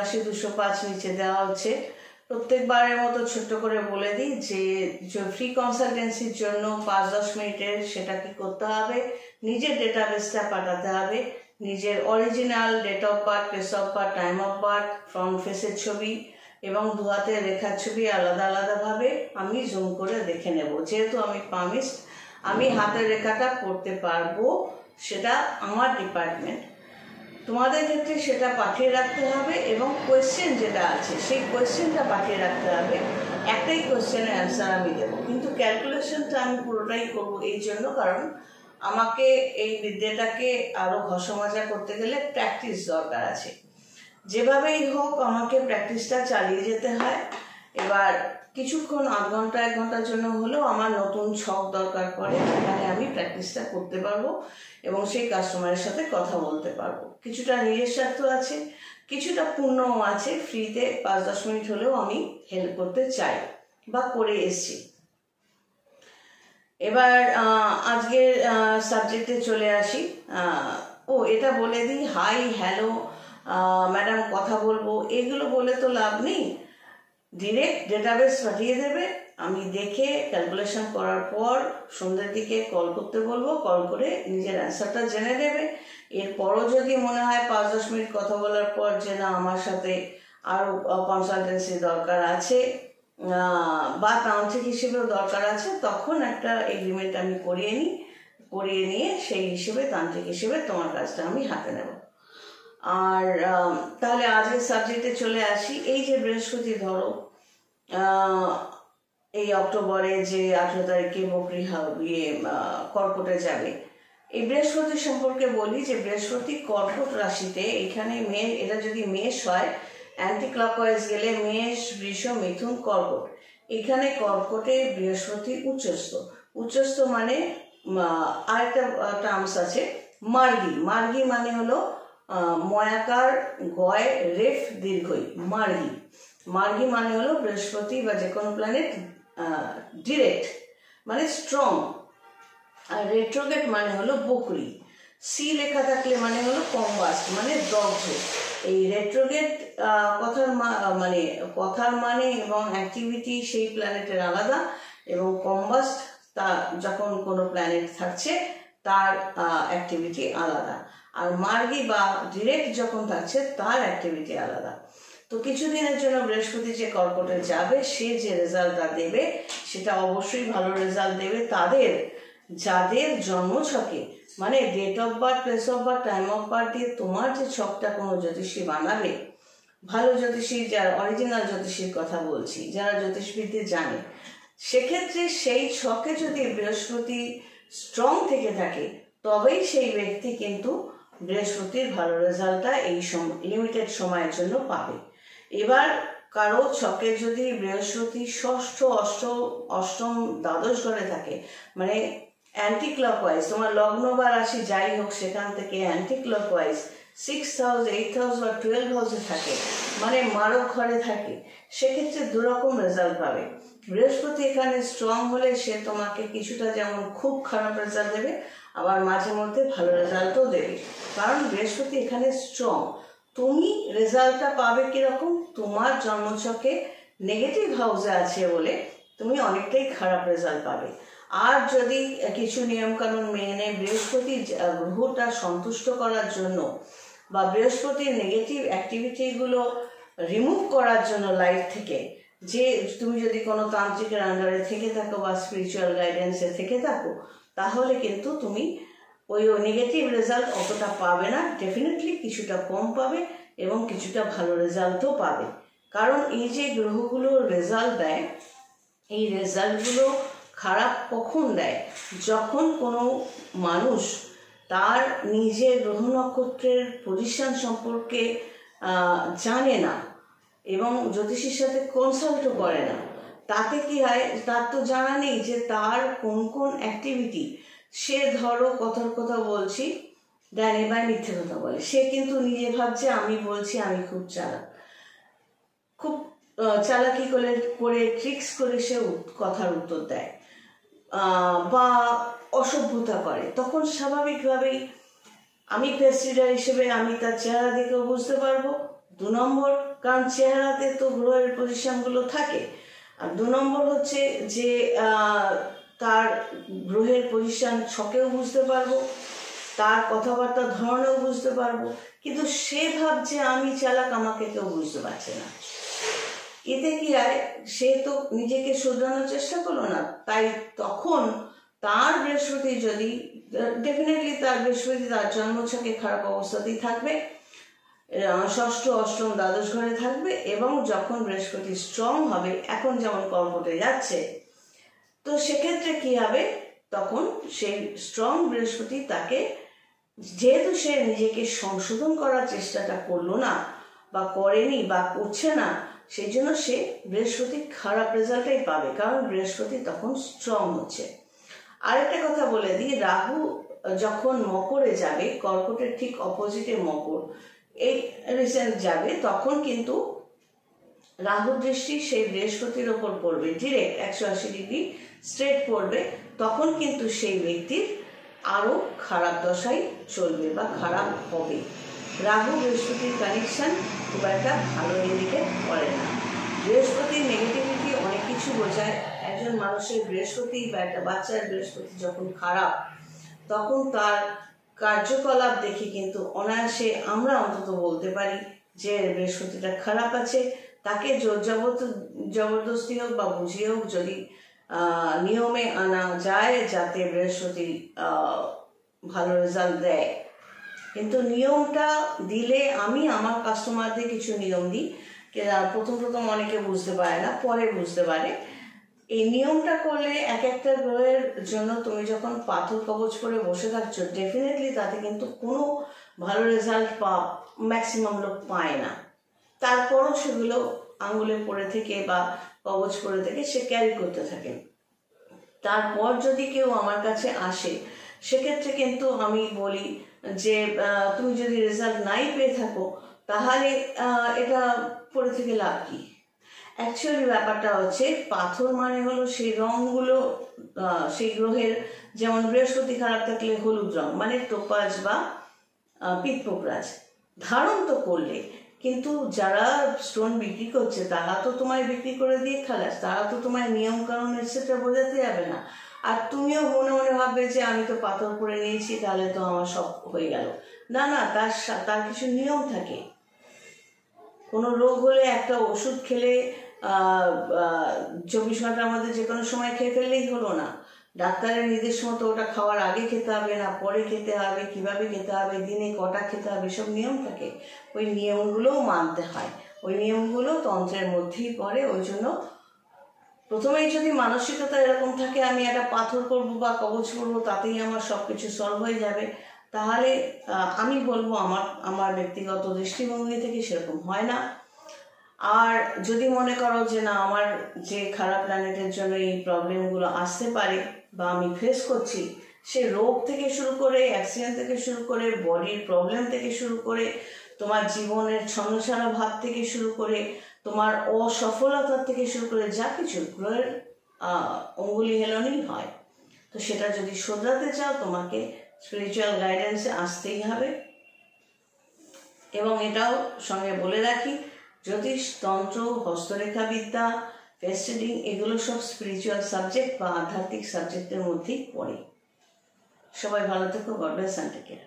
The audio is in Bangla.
80-205 নিচে দেওয়া হচ্ছে। প্রত্যেকবারের মতো ছোট্ট করে বলে দিই যে ফ্রি কনসালটেন্সির জন্য 5-10 মিনিটের সেটা কি করতে হবে, নিজের ডেটাবেসটা পাঠাতে হবে, নিজের original date of birth, place of birth, time of birth, front ফেসের ছবি এবং দু হাতের রেখার ছবি আলাদা আলাদাভাবে আমি জুম করে দেখে নেব। যেহেতু আমি পামিস্ট, আমি হাতের রেখাটা পড়তে পারবো, সেটা আমার ডিপার্টমেন্ট। তোমাদের ক্ষেত্রে সেটা পাঠিয়ে রাখতে হবে এবং কোয়েশ্চেন যেটা আছে সেই কোয়েশ্চেনটা পাঠিয়ে রাখতে হবে। একটাই কোয়েশ্চেনের অ্যান্সার আমি দেবো, কিন্তু ক্যালকুলেশনটা আমি পুরোটাই করব এই জন্য, কারণ আমাকে এই বিদ্যাটাকে আরও ঘষামজা করতে গেলে প্র্যাকটিস দরকার আছে। যেভাবেই হোক আমাকে প্র্যাকটিসটা চালিয়ে যেতে হয়। এবার কিছুক্ষণ আধ ঘন্টা 1 ঘন্টার জন্য হলেও আমার নতুন ছক দরকার পড়ে, যেখানে আমি প্র্যাকটিসটা করতে পারবো এবং সেই কাস্টমারের সাথে কথা বলতে পারবো। কিছুটা নিজের স্বার্থ আছে, কিছুটা পুণ্যও আছে। ফ্রিতে 5-10 মিনিট হলেও আমি হেল্প করতে চাই বা করে এসছি। এবার আজকের সাবজেক্টে চলে আসি। এটা বলে দিই, হাই, হ্যালো, ম্যাডাম কথা বলবো, এগুলো বলে তো লাভ নেই। ডিরেক্ট ডেটাবেস পাঠিয়ে দেবে, আমি দেখে ক্যালকুলেশন করার পর সন্ধ্যের দিকে কল করতে বলবো, কল করে নিজের অ্যান্সারটা জেনে নেবে। এরপরও যদি মনে হয় 5-10 মিনিট কথা বলার পর যে না আমার সাথে আরও কনসালটেন্সি দরকার আছে বা তান্ত্রিক হিসেবেও দরকার আছে, তখন একটা এগ্রিমেন্ট আমি করিয়ে নিয়ে সেই হিসেবে তান্ত্রিক হিসেবে তোমার কাজটা আমি হাতে নেব। আর তাহলে আজকের সাবজেক্টে চলে আসি। এই যে বৃহস্পতি, ধরো এই অক্টোবরে যে 18 তারিখে বকরি কর্কটে যাবে, এই বৃহস্পতি সম্পর্কে বলি যে বৃহস্পতি কর্কট রাশিতে, এখানে এটা যদি মেষ হয়, অ্যান্টি ক্লকওয়াইজ গেলে মেষ, বৃষ, মিথুন, কর্কট। এখানে কর্কটে বৃহস্পতি উচ্চস্থ মানে আরেকটা টার্মস আছে মার্গী। মার্গী মানে হলো ময়াকার গয় রেফ দীর্ঘই, মার্গী। মার্গী মানে হলো বৃহস্পতি বা যে কোনো প্ল্যানেট ডিরেক্ট মানে স্ট্রং, আর রেট্রোগেট মানে হলো বকরি। সি লেখা থাকলে মানে হলো কম্বাস্ট মানে দগ্ধ। এই রেট্রোগেট কথার মানে এবং অ্যাক্টিভিটি সেই প্ল্যানেটের আলাদা, এবং কম্বাস্ট যখন কোনো প্ল্যানেট থাকছে তার অ্যাক্টিভিটি আলাদা, আর মার্গী বা ডিরেক্ট যখন থাকছে তার অ্যাক্টিভিটি আলাদা। তো কিছুদিনের জন্য বৃহস্পতি যে কর্কটে যাবে, সে যে রেজাল্টটা দেবে সেটা অবশ্যই ভালো রেজাল্ট দেবে যাদের জন্মছকে মানে date of birth, place of birth, time of birth দিয়ে তোমার যে ছকটা কোনো জ্যোতিষী বানাবে, ভালো জ্যোতিষী, যারা অরিজিনাল জ্যোতিষীর কথা বলছি, যারা জ্যোতিষবিদ্যে জানে, সেক্ষেত্রে সেই ছকে যদি বৃহস্পতি স্ট্রং থেকে থাকে তবেই সেই ব্যক্তি কিন্তু বৃহস্পতির ভালো রেজাল্টটা এই লিমিটেড সময়ের জন্য পাবে। এবার কারো ছকে যদি বৃহস্পতি ষষ্ঠ, অষ্টম, দ্বাদশ ঘরে থাকে, মানে অ্যান্টি ক্লকওয়াইজ, তোমার লগ্ন বা রাশি যাই হোক সেখান থেকে anti clockwise 6th house, 8th house বা 12 হাউসে থাকে, মানে মারক ঘরে থাকে, সেক্ষেত্রে দুরকম রেজাল্ট পাবে। বৃহস্পতি এখানে স্ট্রং হলে সে তোমাকে কিছুটা যেমন খুব খারাপ রেজাল্ট দেবে, আবার মাঝে মধ্যে ভালো রেজাল্টও দেবে, কারণ বৃহস্পতি এখানে স্ট্রং। তুমি রেজাল্টটা পাবে কিরকম, তোমার জন্মছকে নেগেটিভ হাউসে আছে বলে তুমি অনেকটাই খারাপ রেজাল্ট পাবে। আর যদি কিছু নিয়মকানুন মেনে বৃহস্পতি গ্রহটা সন্তুষ্ট করার জন্য বা বৃহস্পতির নেগেটিভ অ্যাক্টিভিটিগুলো রিমুভ করার জন্য লাইফ থেকে, যে তুমি যদি কোনো তান্ত্রিকের আন্ডারে থেকে থাকো বা স্পিরিচুয়াল গাইডেন্সে থেকে থাকো, তাহলে কিন্তু তুমি ওই নেগেটিভ রেজাল্ট অতটা পাবে না, ডেফিনেটলি কিছুটা কম পাবে এবং কিছুটা ভালো রেজাল্টও পাবে। কারণ এই যে গ্রহগুলো রেজাল্ট দেয়, এই রেজাল্টগুলো খারাপ কখন দেয়, যখন কোনো মানুষ তার নিজের গ্রহ নক্ষত্রের পজিশন সম্পর্কে জানে না এবং জ্যোতিষীর সাথে কনসাল্টও করে না। তাতে কি হয়, তার তো জানা নেই যে তার কোন কোন অ্যাক্টিভিটি, সে ধরো কথার কথা বলছি, ডাইনি বা মিথ্যে কথা বলে, সে কিন্তু নিজে ভাবছে আমি বলছি আমি খুব চালাক, খুব চালাকি করে ট্রিক্স করে সে কথার উত্তর দেয় বা অসভ্যতা করে, তখন স্বাভাবিকভাবেই আমি ফেস রিডার হিসেবে আমি তার চেহারা দেখেও বুঝতে পারবো 2 নম্বর, কারণ চেহারাতে তো গ্রহের পজিশনগুলো থাকে। আর 2 নম্বর হচ্ছে যে তার গ্রহের পজিশন ছকেও বুঝতে পারবো, তার কথাবার্তার ধরনেও বুঝতে পারবো, কিন্তু সে ভাবছে আমি চালাক, আমাকে কেউ বুঝতে পারছে না। এতে কি হয়, সে তো নিজেকে শোধরানোর চেষ্টা করলো না। তাই তখন তার বৃহস্পতি যদি ডেফিনেটলি তার বৃহস্পতি তার জন্মছকে খারাপ অবস্থাতেই থাকবে, ষষ্ঠ, অষ্টম, দ্বাদশ ঘরে থাকবে, এবং যখন বৃহস্পতি স্ট্রং হবে, এখন যেমন কর্কটে যাচ্ছে, তো সেক্ষেত্রে কি হবে, তখন সেই স্ট্রং বৃহস্পতি তাকে, যেহেতু সে নিজেকে সংশোধন করার চেষ্টাটা করলো না বা করেনি বা করছে না, সেই জন্য সে বৃহস্পতি খারাপ রেজাল্টটাই পাবে, কারণ বৃহস্পতি তখন স্ট্রং হচ্ছে। আরেকটা কথা বলে দিই, রাহু যখন মকরে যাবে, কর্কটের ঠিক অপোজিটে মকর এই রিসেন্ট যাবে, তখন কিন্তু রাহু দৃষ্টি সেই বৃহস্পতির ওপর পড়বে, ডিরেক্ট 180 ডিগ্রি স্ট্রেট পড়বে। তখন কিন্তু সেই ব্যক্তির আরো খারাপ দশাই চলবে বা খারাপ হবে। রাহু বৃহস্পতির কানেকশন খুব একটা ভালো ইন্ডিকেট করে না। বৃহস্পতির নেগেটিভিটি অনেক কিছু বোঝায়। একজন মানুষের বৃহস্পতি বা একটা বাচ্চার বৃহস্পতি যখন খারাপ, তখন তার কার্যকলাপ দেখে কিন্তু অনায়াসে আমরা অন্তত বলতে পারি যে বৃহস্পতিটা খারাপ আছে। তাকে জোর জবরদস্তি হোক বা বুঝিয়ে হোক যদি নিয়মে আনা যায় যাতে বৃহস্পতি ভালো রেজাল্ট দেয়, কিন্তু নিয়মটা দিলে, আমি আমার কাস্টমারদের কিছু নিয়ম দিই, প্রথম অনেকে বুঝতে পারে না, পরে বুঝতে পারে। এই নিয়মটা করলে এক একটা গ্রহের জন্য তুমি যখন পাথর কবচ করে বসে থাকছো, ডেফিনেটলি তাতে কিন্তু কোনো ভালো রেজাল্ট ম্যাক্সিমাম লোক পায় না। তারপরও সেগুলো আঙ্গুলে পড়ে থেকে বা কবচ করে থেকে সে ক্যারি করতে থাকে। তারপর যদি কেউ আমার কাছে আসে, সেক্ষেত্রে কিন্তু আমি বলি যে তুমি যদি রেজাল্ট নাই পেয়ে থাকো, তাহলে এটা পড়ে থেকে লাভ কি। অ্যাকচুয়ালি ব্যাপারটা হচ্ছে, পাথর মানে হলো সেই রঙগুলো, সেই গ্রহের, যেমন বৃহস্পতি খারাপ থাকলে হলুদ রং মানে টোপাজ বা পিতপোকরাজ ধারণ তো করলে, কিন্তু যারা স্টোন বিক্রি করছে তারা তো তোমায় বিক্রি করে দিয়ে খালাস, তারা তো তোমায় নিয়ম কানুন এটসেট্রা বোঝাতে যাবে না। আর তুমিও মনে মনে ভাববে যে আমি তো পাথর পরে নিয়েছি, তাহলে তো আমার সব হয়ে গেল। না, তার কিছু নিয়ম থাকে। কোনো রোগ হলে একটা ওষুধ খেলে 24 ঘন্টার মধ্যে যে কোনো সময় খেয়ে ফেললেই হলো না। ডাক্তারের নির্দেশ মতো ওটা খাওয়ার আগে খেতে হবে না পরে খেতে হবে, কিভাবে খেতে হবে, দিনে কটা খেতে হবে, সব নিয়ম থাকে। ওই নিয়মগুলোও মানতে হয়, ওই নিয়মগুলো তন্ত্রের মধ্যেই পড়ে। ওই জন্য প্রথমেই যদি মানসিকতা এরকম থাকে আমি একটা পাথর করব বা কবচ করবো, তাতেই আমার সব কিছু সলভ হয়ে যাবে, তাহলে আমি বলবো আমার ব্যক্তিগত দৃষ্টিভঙ্গি থেকে সেরকম হয় না। আর যদি মনে করো যে না, আমার যে খারাপ প্ল্যানেটের জন্য এই প্রবলেমগুলো আসতে পারে বা আমি ফেস করছি, সে রোগ থেকে শুরু করে, অ্যাক্সিডেন্ট থেকে শুরু করে, বডির প্রবলেম থেকে শুরু করে, তোমার জীবনের ছন্নছাড়া ভাব থেকে শুরু করে, তোমার অসফলতার থেকে শুরু করে, যা কিছু গ্রহের অঙ্গুলি হেলনই হয়, তো সেটা যদি শোধরাতে চাও তোমাকে স্পিরিচুয়াল গাইডেন্সে আসতেই হবে। এবং এটাও সঙ্গে বলে রাখি, জ্যোতিষ, তন্ত্র, হস্তরেখা বিদ্যা, ফেস রিডিং, এগুলো সব স্পিরিচুয়াল সাবজেক্ট বা আধ্যাত্মিক সাবজেক্টের মধ্যেই পড়ে। সবাই ভালো থেকো, God bless and take care.